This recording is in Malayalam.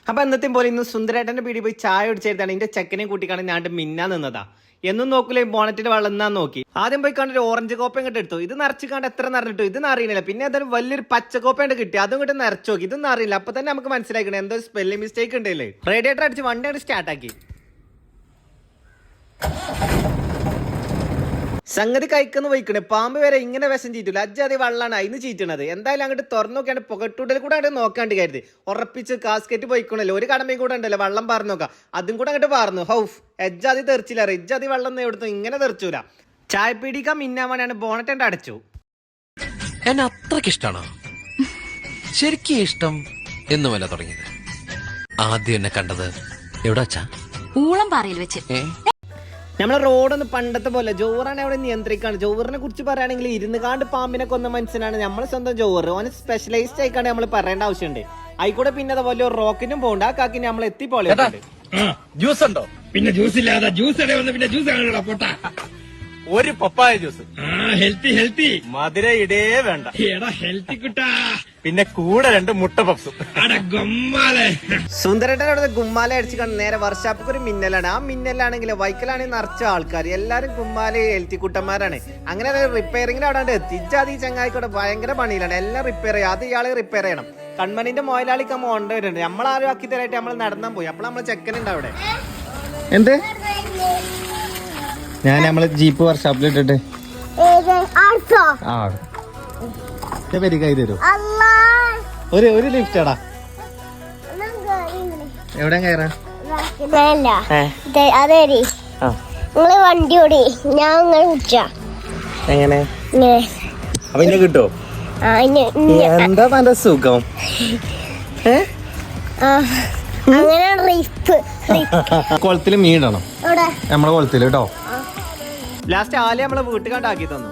അപ്പൊ എന്നത്തെയും പോലെ ഇന്ന് സുന്ദരേട്ടന്റെ പീടി പോയി ചായ കുടിച്ചെടുത്താണ് എന്റെ ചെക്കനെയും കൂട്ടിക്കാണ് ഞാൻ മിന്നാൻ നിന്നതാ. എന്നും നോക്കൂലേ ബോണറ്റിന്റെ വെള്ളം എന്നാ നോക്കി. ആദ്യം പോയി കണ്ടൊരു ഓറഞ്ച് കോപ്പ ഇങ്ങോട്ട് എടുത്തു. ഇത് നിറച്ച് കണ്ട് എത്ര നിറഞ്ഞിട്ടു ഇത് അറിയില്ല. പിന്നെ ഏതായാലും വലിയൊരു പച്ചക്കോപ്പ ഉണ്ട് കിട്ടി, അതും ഇങ്ങോട്ട് നിറച്ചു നോക്കി. ഇതൊന്നും അറിയില്ല. അപ്പൊ തന്നെ നമുക്ക് മനസ്സിലാക്കണം എന്തോ സ്പെല്ലിംഗ് മിസ്റ്റേക്ക് ഉണ്ടല്ലേ. റേഡിയേറ്റർ അടിച്ച് വണ്ടി അങ്ങോട്ട് സ്റ്റാർട്ടാക്കി. സംഗതി കഴിക്കുന്ന പോയിക്കണേ. പാമ്പ് വരെ ഇങ്ങനെ വിഷം ചീറ്റില്ല. അജ്ജാതി വെള്ളമാണ് അതിന് ചീറ്റണത്. എന്തായാലും അങ്ങോട്ട് തുറന്നു നോക്കിയാണ് പുകട്ടൂടൽ കൂടെ അങ്ങോട്ട് നോക്കാണ്ട് കരുതി ഉറപ്പിച്ച് കാസ്കറ്റ് പോയിക്കണല്ലോ. ഒരു കടമയും കൂടെ ഉണ്ടല്ലോ വെള്ളം പാർന്നു നോക്കാം. അതും കൂടെ അങ്ങോട്ട് പാർന്നു. ഹൗഫ് എജ്ജാതി തെറിച്ചില്ല. ഇജ്ജാതി വെള്ളം എവിടുന്നു ഇങ്ങനെ തെറിച്ചൂല. ചായ പീടിക്കാൻ മിന്നാവാനാണ് ബോണറ്റ് അടച്ചു. എന്നെ അത്രക്ക് ഇഷ്ടമാണോ? ശരിക്കും ഇഷ്ടം എന്നുമല്ല തുടങ്ങിയത്. ആദ്യം എന്നെ കണ്ടത് എവിടെ വെച്ചാ? ഊളം പാറയിൽ വെച്ച്. നമ്മളെ റോഡൊന്നും പണ്ടത്തെ പോലെ ജോറാണ് അവിടെ നിയന്ത്രിക്കാണ്. ജോറിനെ കുറിച്ച് പറയുകയാണെങ്കിൽ ഇരുന്ന് കാണ്ട് പാമ്പിനെ കൊന്ന മനുഷ്യനാണ് നമ്മളെ സ്വന്തം ജോറ്. ഓന് സ്പെഷ്യലൈസ്ഡ് ആയിക്കാണ്ട് നമ്മൾ പറയേണ്ട ആവശ്യമുണ്ട്. ആയിക്കൂടെ പിന്നെ അതുപോലെ റോക്കിനും പോകണ്ട. ആ കാക്കിന് നമ്മൾ എത്തിപ്പോളെ. ജ്യൂസ് ഉണ്ടോ? പിന്നെ ജ്യൂസ് ഇല്ലാതെ ജ്യൂസ് പിന്നെ ജ്യൂസ് ആണല്ലോ പൊട്ടാ. ഒരു പപ്പായ ജ്യൂസ്. ഹെൽത്തി മധുര ഇടേ വേണ്ട. എടാ ഹെൽത്തി കിട്ടാ. പിന്നെ കൂടെ 2 മുട്ട പപ്സും. സുന്ദരേട്ടൻ അവിടെ ഗുമ്മാല അടിച്ച് കണ്ട് നേരെ വർഷാപ്പൊക്കെ ഒരു മിന്നലാണ്. ആ മിന്നലാണെങ്കിൽ വൈക്കലാണെങ്കിൽ നിറച്ച ആൾക്കാർ എല്ലാരും ഗുമ്മാല ഹെൽത്തി കുട്ടന്മാരാണ്. അങ്ങനെ റിപ്പയറിംഗിന് അവിടെ തിജാതി ചങ്ങായിക്കോട്ടെ ഭയങ്കര പണിയിലാണ്. എല്ലാം റിപ്പയർ ചെയ്യും. അത് ഇയാളെ റിപ്പയർ ചെയ്യണം. കൺമണിന്റെ മോയിലാളിക്ക് നമ്മൾ കൊണ്ടുവരുന്നുണ്ട്. നമ്മളാരും ആക്കി തരായിട്ട് നമ്മൾ നടന്നാൻ പോയി. അപ്പോൾ നമ്മളെ ചെക്കനുണ്ട് അവിടെ. എന്ത് ഞാൻ നമ്മളെ ജീപ്പ് വർക്ക്ഷോപ്പിൽ ഇട്ടിട്ട് പേര് കൈ തരൂ. ഒരു ലിഫ്റ്റ് എടാ. എവിടെ കയറാ? അതെ നിങ്ങള് വണ്ടി ഓടി ഞാൻ ഇങ്ങനെ കുടിച്ച എങ്ങനെ അപ്പൊ ഇന്നെ കിട്ടോ? എന്താ നല്ല സുഖം. അങ്ങനെ കുളത്തില് മീനിടണം നമ്മളെ കുളത്തില് കേട്ടോ. ലാസ്റ്റ് ആലേ നമ്മളെ വീട്ടുകാണ്ടാക്കി തന്നു.